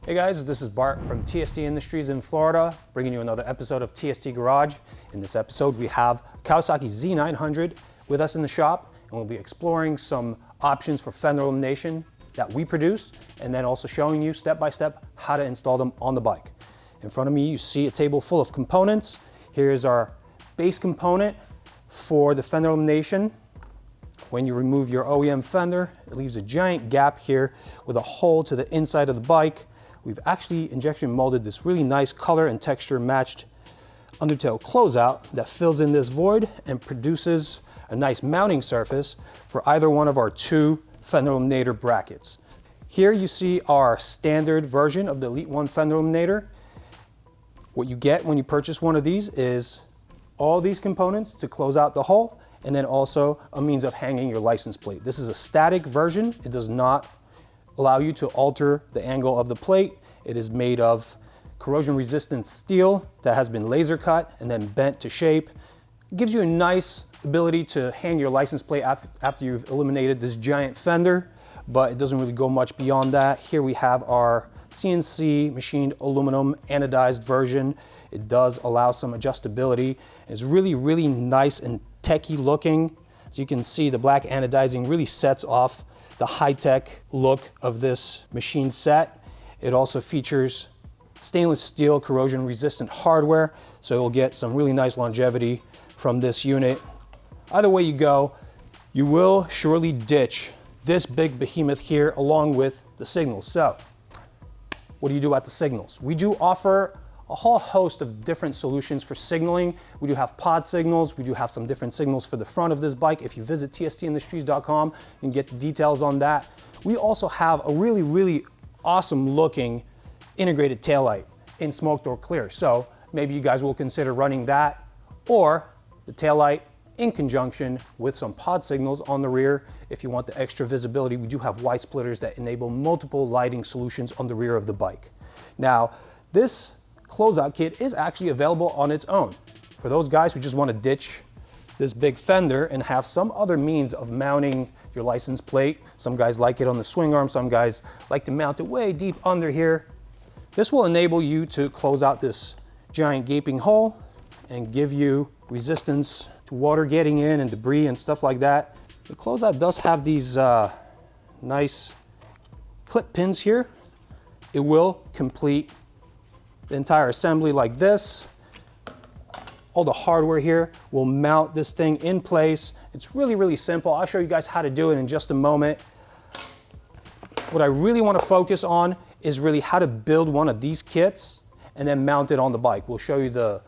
Hey guys, this is Bart from TST Industries in Florida, bringing you another episode of TST Garage. In this episode, we have Kawasaki Z900 with us in the shop, and we'll be exploring some options for fender elimination that we produce, and then also showing you step by step how to install them on the bike. In front of me, you see a table full of components. Here's our base component for the fender elimination. When you remove your OEM fender, it leaves a giant gap here with a hole to the inside of the bike. We've actually injection molded this really nice color and texture matched Undertail closeout that fills in this void and produces a nice mounting surface for either one of our two fender eliminator brackets. Here you see our standard version of the Elite-1 fender eliminator. What you get when you purchase one of these is all these components to close out the hole, and then also a means of hanging your license plate. This is a static version. It does not allow you to alter the angle of the plate. It is made of corrosion resistant steel that has been laser cut and then bent to shape. It gives you a nice ability to hang your license plate after you've eliminated this giant fender, but it doesn't really go much beyond that. Here we have our CNC machined aluminum anodized version. It does allow some adjustability. It's really, really nice and techy looking. As you can see, the black anodizing really sets off the high-tech look of this machine set. It also features stainless steel corrosion resistant hardware, so you'll get some really nice longevity from this unit. Either way you go, you will surely ditch this big behemoth here along with the signals. So what do you do about the signals? We do offer a whole host of different solutions for signaling. We do have pod signals. We do have some different signals for the front of this bike. If you visit tstindustries.com, you can get the details on that. We also have a really, really awesome looking integrated taillight in smoke door clear. So maybe you guys will consider running that or the taillight in conjunction with some pod signals on the rear. If you want the extra visibility, we do have white splitters that enable multiple lighting solutions on the rear of the bike. Now, this closeout kit is actually available on its own. For those guys who just want to ditch this big fender and have some other means of mounting your license plate. Some guys like it on the swing arm, some guys like to mount it way deep under here. This will enable you to close out this giant gaping hole and give you resistance to water getting in and debris and stuff like that. The closeout does have these nice clip pins here. It will complete the entire assembly like this. All the hardware here will mount this thing in place. It's really, really simple. I'll show you guys how to do it in just a moment. What I really want to focus on is really how to build one of these kits and then mount it on the bike. We'll show you the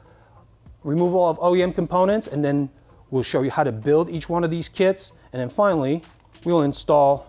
removal of OEM components, and then we'll show you how to build each one of these kits. And then finally, we will install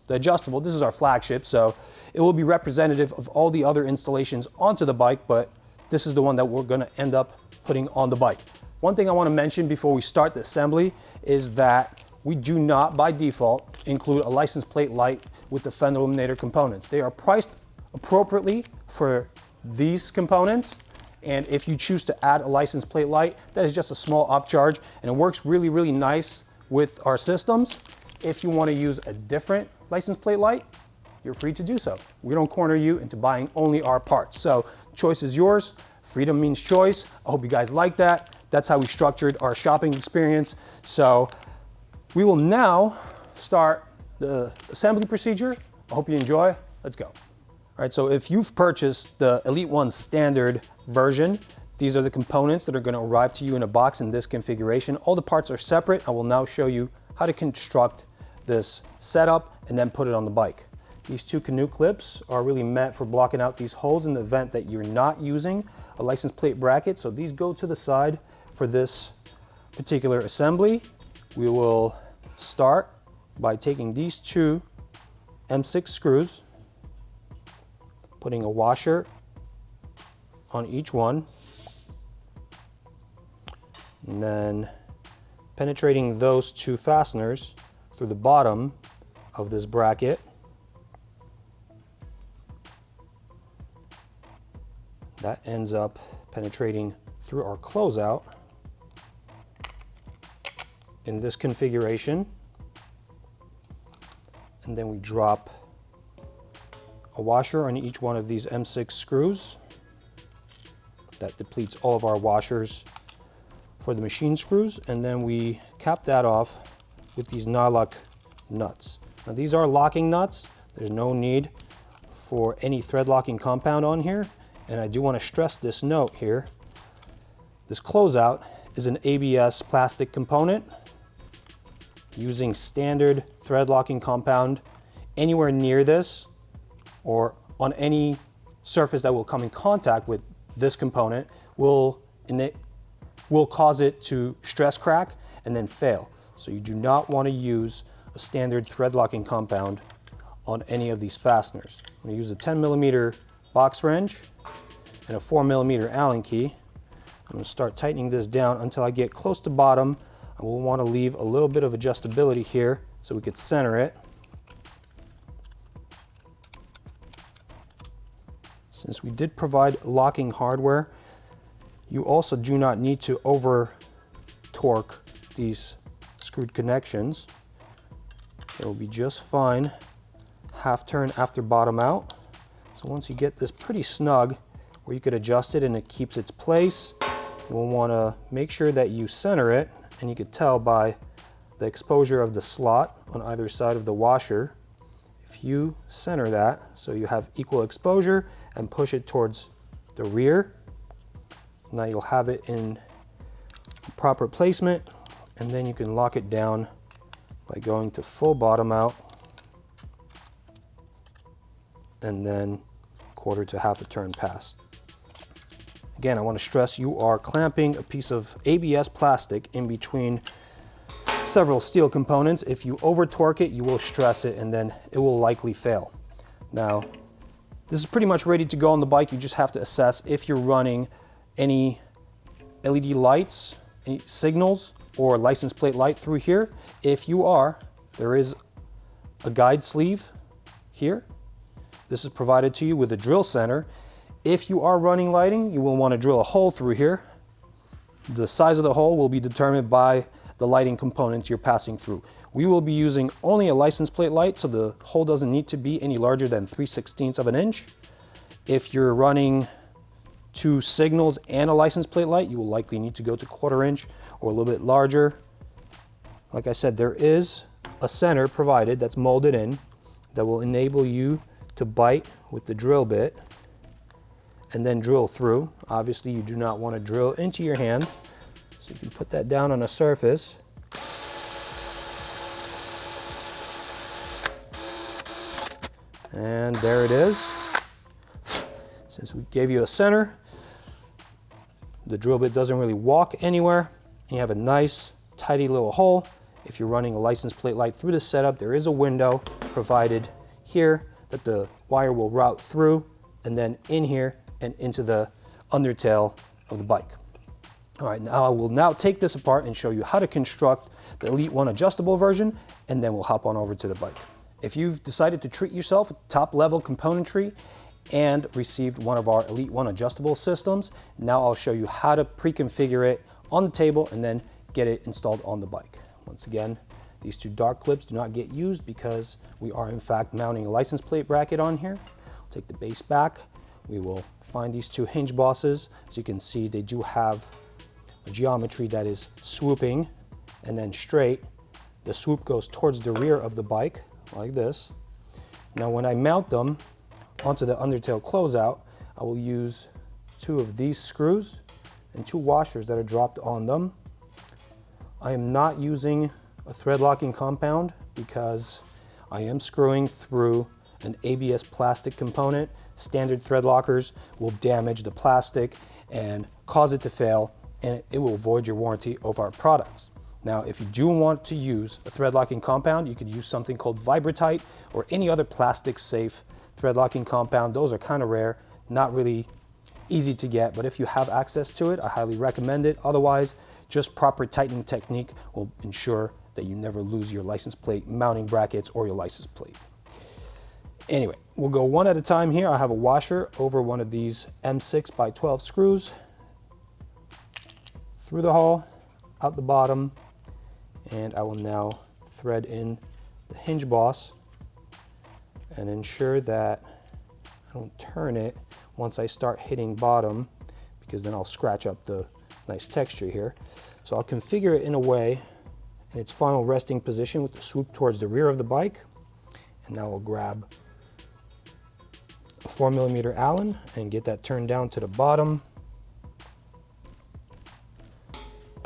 the adjustable. This is our flagship, so it will be representative of all the other installations onto the bike, but this is the one that we're going to end up putting on the bike. One thing I want to mention before we start the assembly is that we do not, by default, include a license plate light with the fender eliminator components. They are priced appropriately for these components, and if you choose to add a license plate light, that is just a small upcharge, and it works really, really nice with our systems. If you want to use a different license plate light, you're free to do so. We don't corner you into buying only our parts. So choice is yours. Freedom means choice. I hope you guys like that. That's how we structured our shopping experience. So we will now start the assembly procedure. I hope you enjoy. Let's go. All right, so if you've purchased the Elite-1 standard version, these are the components that are going to arrive to you in a box in this configuration. All the parts are separate. I will now show you how to construct this setup and then put it on the bike. These two canoe clips are really meant for blocking out these holes in the event that you're not using a license plate bracket. So these go to the side for this particular assembly. We will start by taking these two M6 screws, putting a washer on each one, and then penetrating those two fasteners through the bottom of this bracket. That ends up penetrating through our closeout in this configuration. And then we drop a washer on each one of these M6 screws. That depletes all of our washers for the machine screws, and then we cap that off with these nylock nuts. Now these are locking nuts. There's no need for any thread locking compound on here, and I do want to stress this note here. This closeout is an ABS plastic component using standard thread locking compound. Anywhere near this or on any surface that will come in contact with this component will cause it to stress crack and then fail. So you do not want to use a standard thread locking compound on any of these fasteners. I'm going to use a 10mm box wrench and a 4mm Allen key. I'm going to start tightening this down until I get close to bottom. I will want to leave a little bit of adjustability here so we could center it. Since we did provide locking hardware, you also do not need to over torque these screwed connections. It will be just fine. Half turn after bottom out. So once you get this pretty snug where you could adjust it and it keeps its place, you will want to make sure that you center it, and you could tell by the exposure of the slot on either side of the washer. If you center that so you have equal exposure and push it towards the rear, now you'll have it in proper placement, and then you can lock it down by going to full bottom out and then quarter to half a turn pass. Again, I want to stress you are clamping a piece of ABS plastic in between several steel components. If you over torque it, you will stress it and then it will likely fail. Now, this is pretty much ready to go on the bike. You just have to assess if you're running any LED lights, any signals, or license plate light through here. If you are, there is a guide sleeve here. This is provided to you with a drill center. If you are running lighting, you will want to drill a hole through here. The size of the hole will be determined by the lighting components you're passing through. We will be using only a license plate light, so the hole doesn't need to be any larger than 3/16 of an inch. If you're running two signals and a license plate light, you will likely need to go to 1/4 inch or a little bit larger. Like I said, there is a center provided that's molded in that will enable you to bite with the drill bit and then drill through. Obviously, you do not want to drill into your hand, so you can put that down on a surface. And there it is. Since we gave you a center, the drill bit doesn't really walk anywhere, and you have a nice, tidy little hole. If you're running a license plate light through the setup, there is a window provided here that the wire will route through, and then in here and into the undertail of the bike. All right, now I will now take this apart and show you how to construct the Elite-1 adjustable version, and then we'll hop on over to the bike. If you've decided to treat yourself with top level componentry and received one of our Elite-1 adjustable systems, now I'll show you how to pre-configure it on the table and then get it installed on the bike. Once again, these two dark clips do not get used because we are in fact mounting a license plate bracket on here. I'll take the base back. We will find these two hinge bosses. As you can see, they do have a geometry that is swooping and then straight. The swoop goes towards the rear of the bike like this. Now when I mount them onto the undertail closeout, I will use two of these screws and two washers that are dropped on them. I am not using a thread locking compound because I am screwing through an ABS plastic component. Standard thread lockers will damage the plastic and cause it to fail, and it will void your warranty of our products. Now, if you do want to use a thread locking compound, you could use something called Vibratite or any other plastic safe thread locking compound. Those are kind of rare, not really easy to get, but if you have access to it, I highly recommend it. Otherwise, just proper tightening technique will ensure that you never lose your license plate mounting brackets or your license plate. Anyway, we'll go one at a time here. I have a washer over one of these M6 by 12 screws, through the hole, out the bottom, and I will now thread in the hinge boss and ensure that I don't turn it once I start hitting bottom, because then I'll scratch up the nice texture here. So I'll configure it in a way in its final resting position with the swoop towards the rear of the bike. And now I'll grab a 4mm Allen and get that turned down to the bottom.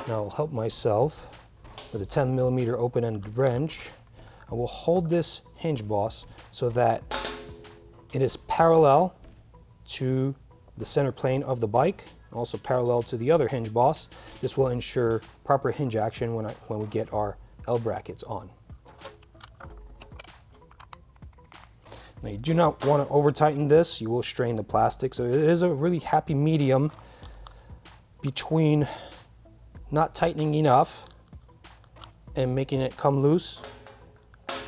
Now I'll help myself with a 10mm open-ended wrench. I will hold this hinge boss so that it is parallel to the center plane of the bike, also parallel to the other hinge boss. This will ensure proper hinge action when we get our L brackets on. Now you do not want to over tighten this, you will strain the plastic. So it is a really happy medium between not tightening enough and making it come loose,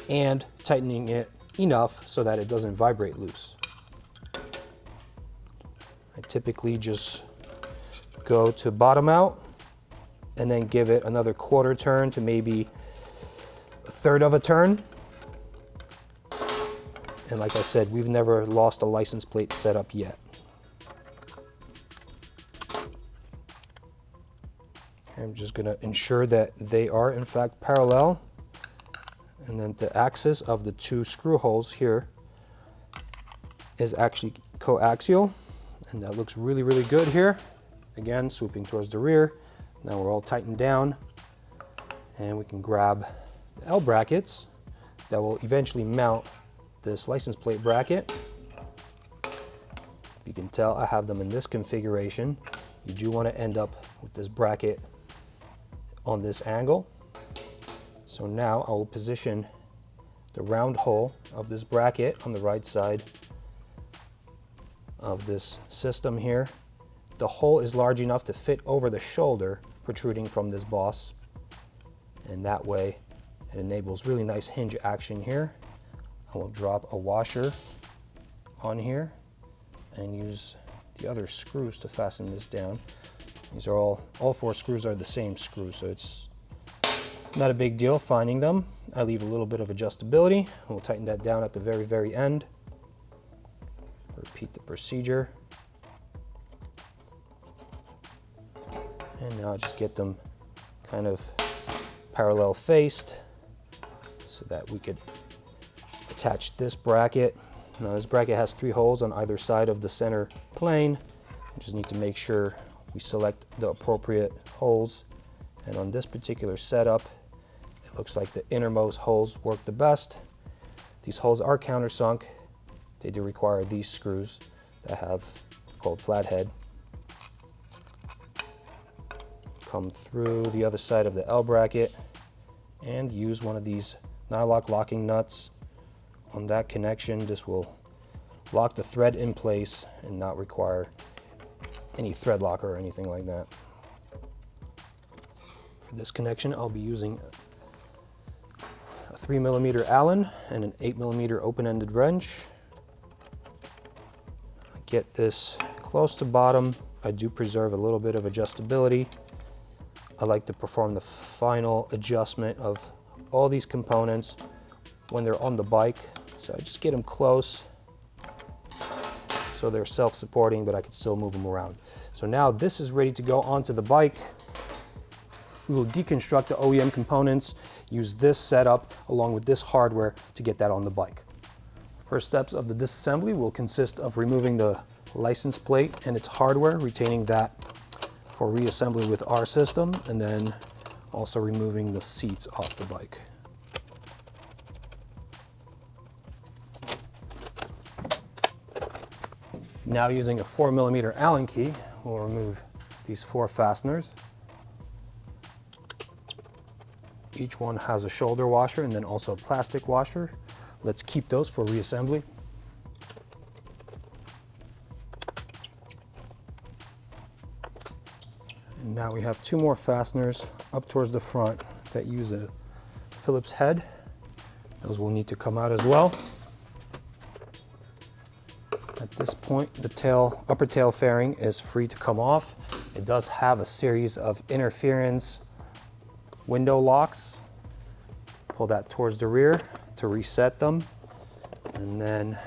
and tightening it enough so that it doesn't vibrate loose. I typically just go to bottom out and then give it another quarter turn to maybe a third of a turn. And like I said, we've never lost a license plate setup yet. I'm just going to ensure that they are in fact parallel, and then the axis of the two screw holes here is actually coaxial, and that looks really, really good here. Again, swooping towards the rear. Now we're all tightened down, and we can grab the L brackets that will eventually mount this license plate bracket. You can tell I have them in this configuration. You do want to end up with this bracket on this angle. So now I will position the round hole of this bracket on the right side of this system here. The hole is large enough to fit over the shoulder protruding from this boss, and that way it enables really nice hinge action here. I will drop a washer on here and use the other screws to fasten this down. These are all four screws are the same screw, so it's not a big deal finding them. I leave a little bit of adjustability. We'll tighten that down at the very, very end. Repeat the procedure. And now I just get them kind of parallel faced so that we could attach this bracket. Now this bracket has 3 holes on either side of the center plane. We just need to make sure we select the appropriate holes. And on this particular setup, it looks like the innermost holes work the best. These holes are countersunk. They do require these screws that have called flathead. Come through the other side of the L bracket and use one of these nylock locking nuts on that connection. This will lock the thread in place and not require any thread locker or anything like that. For this connection, I'll be using a 3mm Allen and an 8mm open-ended wrench. I get this close to bottom. I do preserve a little bit of adjustability. I like to perform the final adjustment of all these components when they're on the bike. So I just get them close so they're self-supporting, but I can still move them around. So now this is ready to go onto the bike. We will deconstruct the OEM components, use this setup along with this hardware to get that on the bike. First steps of the disassembly will consist of removing the license plate and its hardware, retaining that for reassembly with our system, and then also removing the seats off the bike. Now using a 4mm Allen key, we'll remove these 4 fasteners. Each one has a shoulder washer and then also a plastic washer. Let's keep those for reassembly. And now we have 2 more fasteners up towards the front that use a Phillips head. Those will need to come out as well. At this point, the upper tail fairing is free to come off. It does have a series of interference window locks. Pull that towards the rear to reset them. And then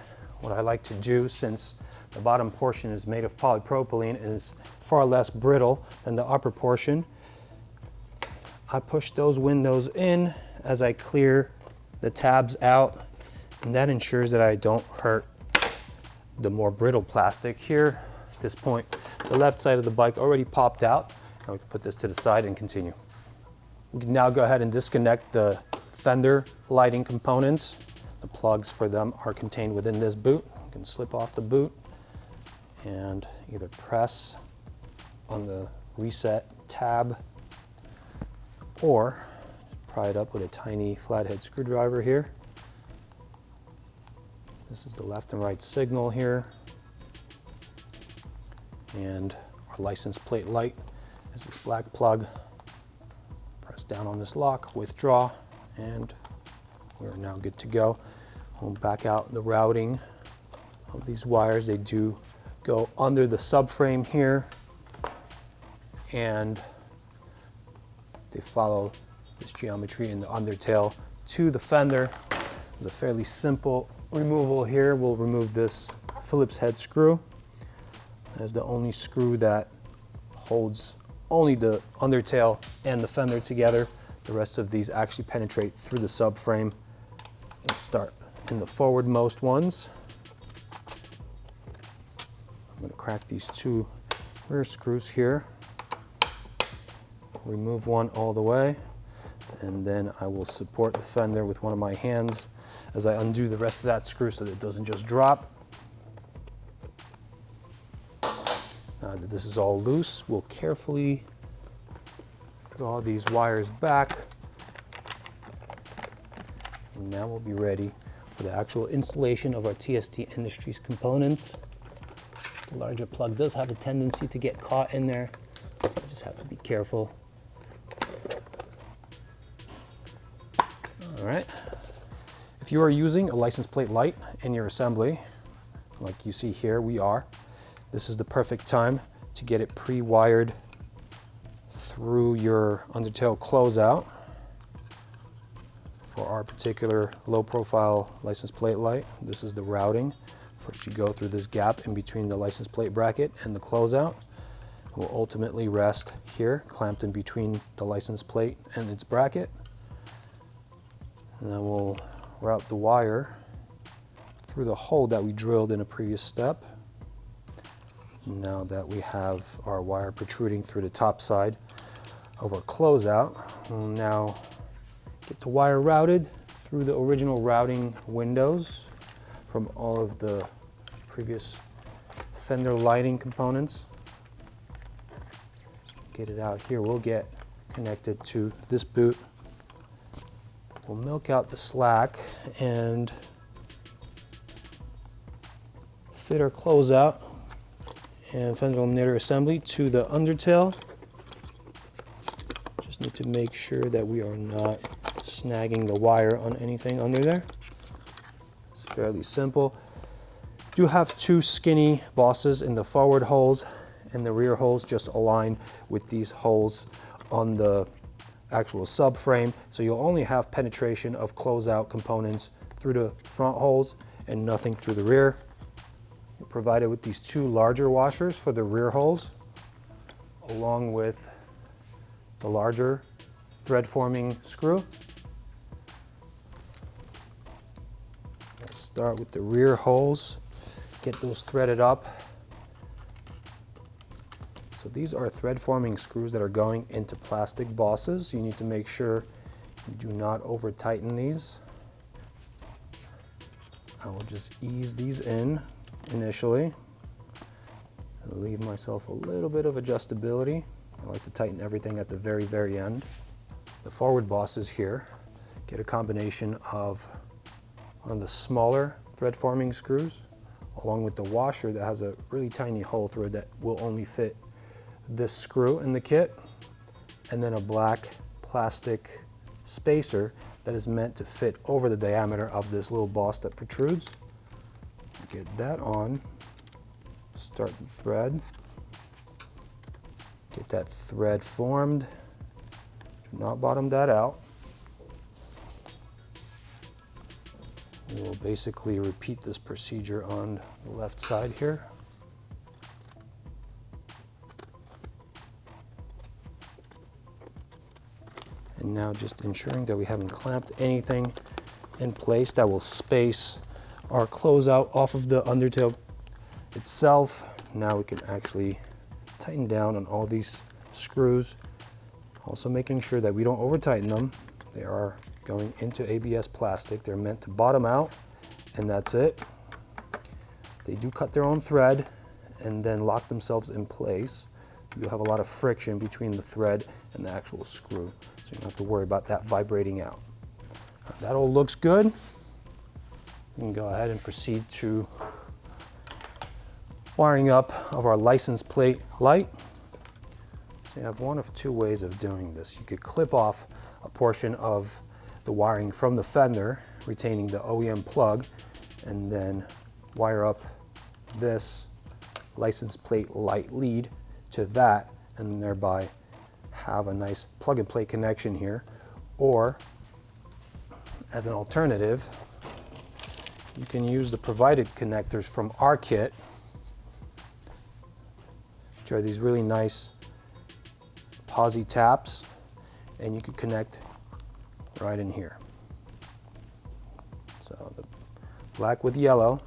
what I like to do, since the bottom portion is made of polypropylene, is far less brittle than the upper portion, I push those windows in as I clear the tabs out, and that ensures that I don't hurt the more brittle plastic. Here, at this point, the left side of the bike already popped out. Now we can put this to the side and continue. We can now go ahead and disconnect the fender lighting components. The plugs for them are contained within this boot. You can slip off the boot and either press on the reset tab or pry it up with a tiny flathead screwdriver here. This is the left and right signal here, and our license plate light is this black plug. Press down on this lock, withdraw, and we're now good to go. We'll back out the routing of these wires. They do go under the subframe here, and they follow this geometry in the undertail to the fender. There's a fairly simple removal here. We'll remove this Phillips head screw. That's the only screw that holds only the undertail and the fender together. The rest of these actually penetrate through the subframe. Let's start in the forwardmost ones. I'm going to crack these two rear screws here. Remove one all the way, and then I will support the fender with one of my hands as I undo the rest of that screw so that it doesn't just drop. Now that this is all loose, we'll carefully draw these wires back, and now we'll be ready for the actual installation of our TST Industries components. The larger plug does have a tendency to get caught in there. You just have to be careful. All right. If you are using a license plate light in your assembly, like you see here, we are, this is the perfect time to get it pre-wired through your undertail closeout. For our particular low profile license plate light, this is the routing. First you go through this gap in between the license plate bracket and the closeout. It will ultimately rest here, clamped in between the license plate and its bracket. And then we'll route the wire through the hole that we drilled in a previous step. Now that we have our wire protruding through the top side of our closeout, we'll now get the wire routed through the original routing windows from all of the previous fender lighting components. Get it out here. We'll get connected to this boot. We'll milk out the slack and fit our closeout and fender eliminator assembly to the undertail. Just need to make sure that we are not snagging the wire on anything under there. It's fairly simple. Do have two skinny bosses in the forward holes, and the rear holes just align with these holes on the actual subframe, so you'll only have penetration of closeout components through the front holes and nothing through the rear. You're provided with these two larger washers for the rear holes, along with the larger thread forming screw. Let's start with the rear holes, get those threaded up. So these are thread forming screws that are going into plastic bosses. You need to make sure you do not over tighten these. I will just ease these in initially. I'll leave myself a little bit of adjustability. I like to tighten everything at the very, very end. The forward bosses here get a combination of one of the smaller thread forming screws along with the washer that has a really tiny hole through it that will only fit this screw in the kit, and then a black plastic spacer that is meant to fit over the diameter of this little boss that protrudes. Get that on, start the thread, get that thread formed, do not bottom that out. We'll basically repeat this procedure on the left side here. And now just ensuring that we haven't clamped anything in place that will space our closeout off of the undertail itself. Now we can actually tighten down on all these screws. Also making sure that we don't over tighten them. They are going into ABS plastic. They're meant to bottom out, and that's it. They do cut their own thread and then lock themselves in place. You'll have a lot of friction between the thread and the actual screw, so you don't have to worry about that vibrating out. That all looks good. We can go ahead and proceed to wiring up of our license plate light. So you have one of two ways of doing this. You could clip off a portion of the wiring from the fender, retaining the OEM plug, and then wire up this license plate light lead to that, and thereby have a nice plug and play connection here. Or as an alternative, you can use the provided connectors from our kit, which are these really nice posi taps, and you can connect right in here. So the black with yellow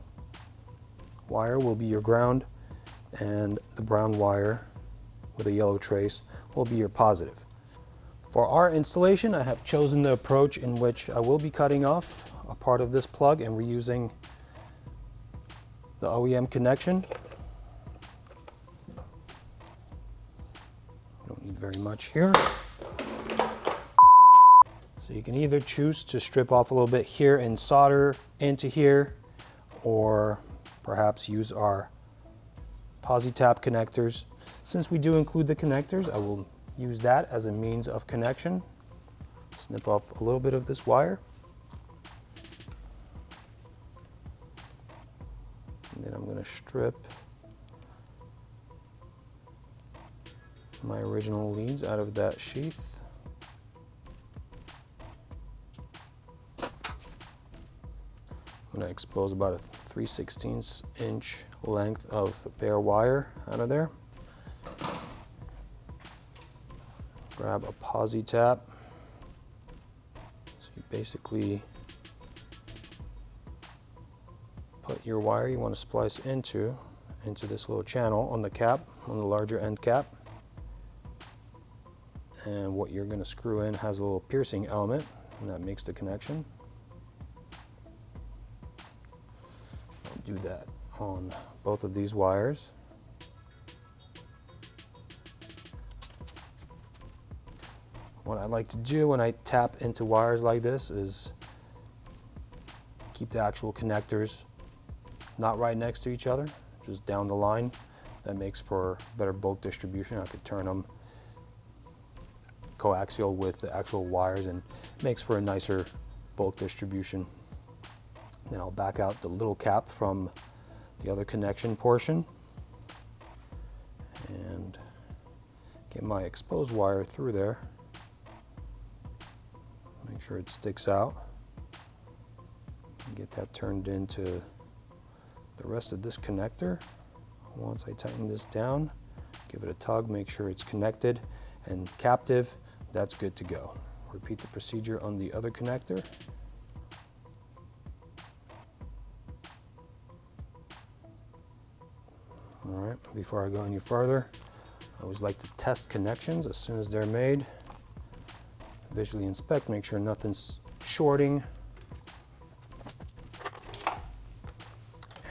wire will be your ground, and the brown wire with a yellow trace will be your positive. For our installation, I have chosen the approach in which I will be cutting off a part of this plug and reusing the OEM connection. Don't need very much here. So you can either choose to strip off a little bit here and solder into here, or perhaps use our posi tap connectors. Since we do include the connectors, I will use that as a means of connection. Snip off a little bit of this wire. And then I'm going to strip my original leads out of that sheath. I'm going to expose about a 3/16 inch length of bare wire out of there. Grab a posi tap. So you basically put your wire you want to splice into this little channel on the cap, on the larger end cap. And what you're going to screw in has a little piercing element, and that makes the connection. I'll do that on both of these wires. What I like to do when I tap into wires like this is keep the actual connectors not right next to each other, just down the line. That makes for better bulk distribution. I could turn them coaxial with the actual wires and makes for a nicer bulk distribution. Then I'll back out the little cap from the other connection portion and get my exposed wire through there. Make sure it sticks out. Get that turned into the rest of this connector. Once I tighten this down, give it a tug, make sure it's connected and captive. That's good to go. Repeat the procedure on the other connector. All right, before I go any further, I always like to test connections as soon as they're made. Visually inspect, make sure nothing's shorting.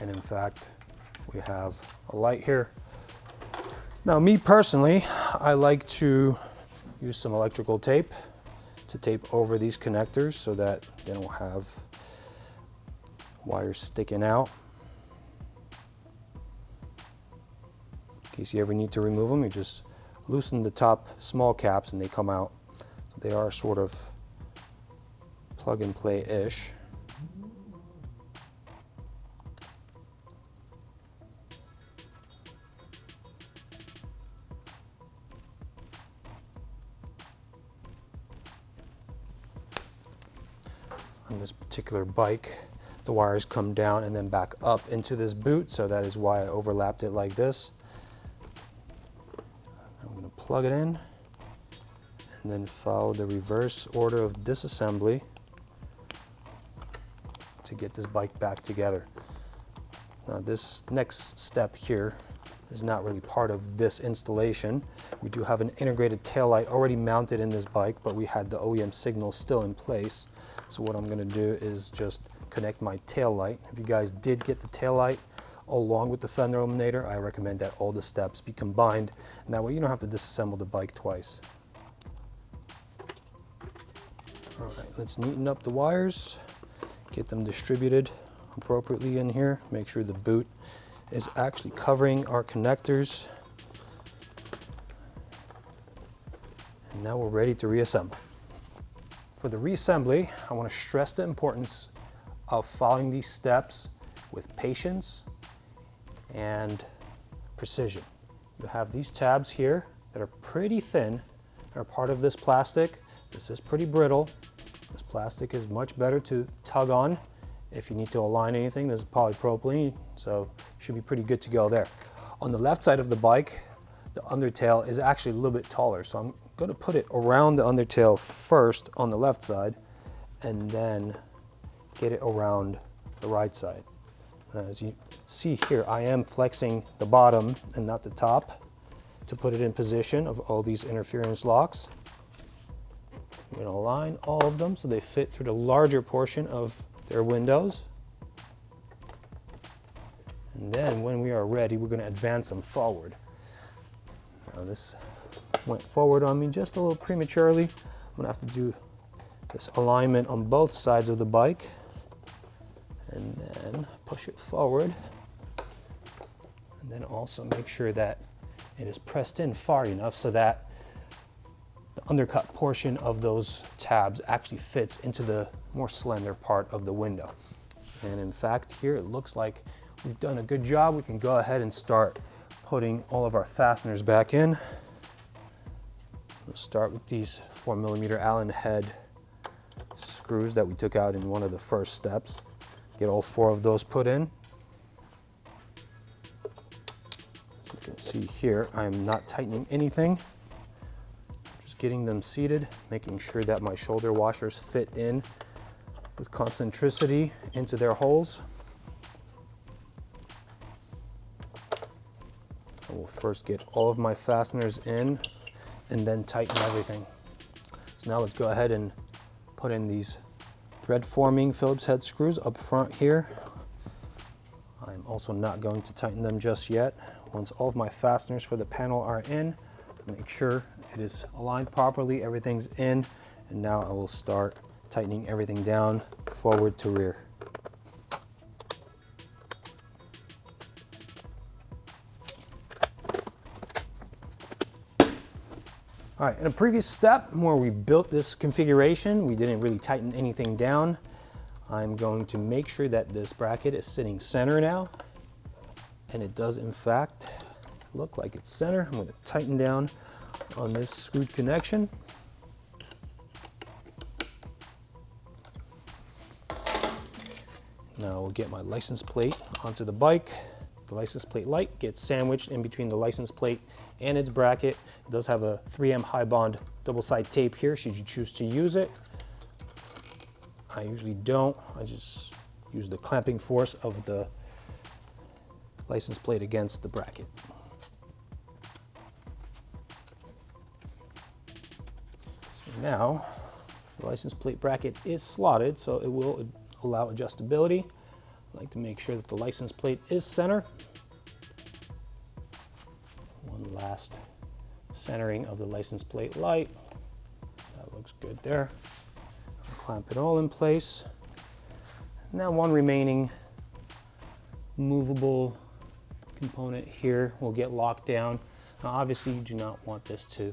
And in fact, we have a light here. Now, me personally, I like to use some electrical tape to tape over these connectors so that they don't have wires sticking out. In case you ever need to remove them, you just loosen the top small caps and they come out. They are sort of plug and play-ish. On this particular bike, The wires come down and then back up into this boot, so that is why I overlapped it like this. I'm going to plug it in and then follow the reverse order of disassembly to get this bike back together. Now this next step here is not really part of this installation. We do have an integrated taillight already mounted in this bike, but we had the OEM signal still in place. So what I'm going to do is just connect my taillight. If you guys did get the taillight along with the Fender Eliminator, I recommend that all the steps be combined, and that way you don't have to disassemble the bike twice. All right, let's neaten up the wires, get them distributed appropriately in here, make sure the boot is actually covering our connectors. And now we're ready to reassemble. For the reassembly, I want to stress the importance of following these steps with patience and precision. You have these tabs here that are pretty thin, are part of this plastic. This is pretty brittle. This plastic is much better to tug on if you need to align anything. This is polypropylene, so should be pretty good to go there. On the left side of the bike, the undertail is actually a little bit taller, so I'm going to put it around the undertail first on the left side and then get it around the right side. As you see here, I am flexing the bottom and not the top to put it in position of all these interference locks. I'm going to align all of them so they fit through the larger portion of their windows. And then when we are ready, we're going to advance them forward. Now this went forward on me just a little prematurely. I'm going to have to do this alignment on both sides of the bike and then push it forward. And then also make sure that it is pressed in far enough so that the undercut portion of those tabs actually fits into the more slender part of the window. And in fact, here it looks like we've done a good job. We can go ahead and start putting all of our fasteners back in. We'll start with these 4mm Allen head screws that we took out in one of the first steps. Get all 4 of those put in. As you can see here, I'm not tightening anything. Just getting them seated, making sure that my shoulder washers fit in with concentricity into their holes. I will first get all of my fasteners in and then tighten everything. So now let's go ahead and put in these thread forming Phillips head screws up front here. I'm also not going to tighten them just yet. Once all of my fasteners for the panel are in, make sure it is aligned properly, everything's in, and now I will start tightening everything down forward to rear. All right, in a previous step where we built this configuration, we didn't really tighten anything down. I'm going to make sure that this bracket is sitting center now, and it does in fact look like it's center. I'm going to tighten down on this screwed connection. Now we'll get my license plate onto the bike. The license plate light gets sandwiched in between the license plate and its bracket. It does have a 3M high bond double side tape here should you choose to use it. I usually don't. I just use the clamping force of the license plate against the bracket. So now the license plate bracket is slotted, so it will allow adjustability. I like to make sure that the license plate is center. One last centering of the license plate light. That looks good there. I'll clamp it all in place. Now one remaining movable component here will get locked down. Now obviously you do not want this to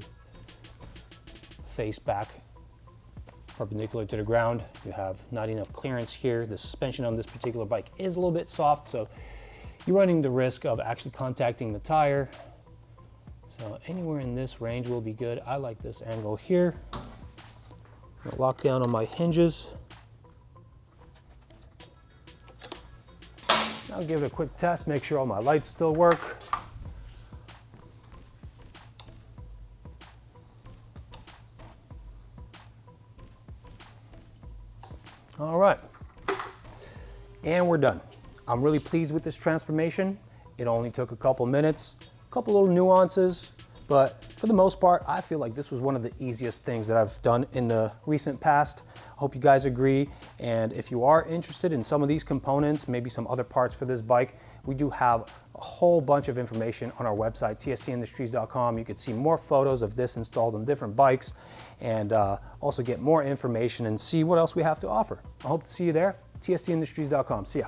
face back perpendicular to the ground. You have not enough clearance here. The suspension on this particular bike is a little bit soft, so you're running the risk of actually contacting the tire. So anywhere in this range will be good. I like this angle here. I'll lock down on my hinges. I'll give it a quick test, make sure all my lights still work. All right, and we're done. I'm really pleased with this transformation. It only took a couple minutes, a couple little nuances, but for the most part, I feel like this was one of the easiest things that I've done in the recent past. I hope you guys agree, and if you are interested in some of these components, maybe some other parts for this bike, we do have a whole bunch of information on our website, tstindustries.com. You can see more photos of this installed on different bikes, and also get more information and see what else we have to offer. I hope to see you there, tstindustries.com. See ya.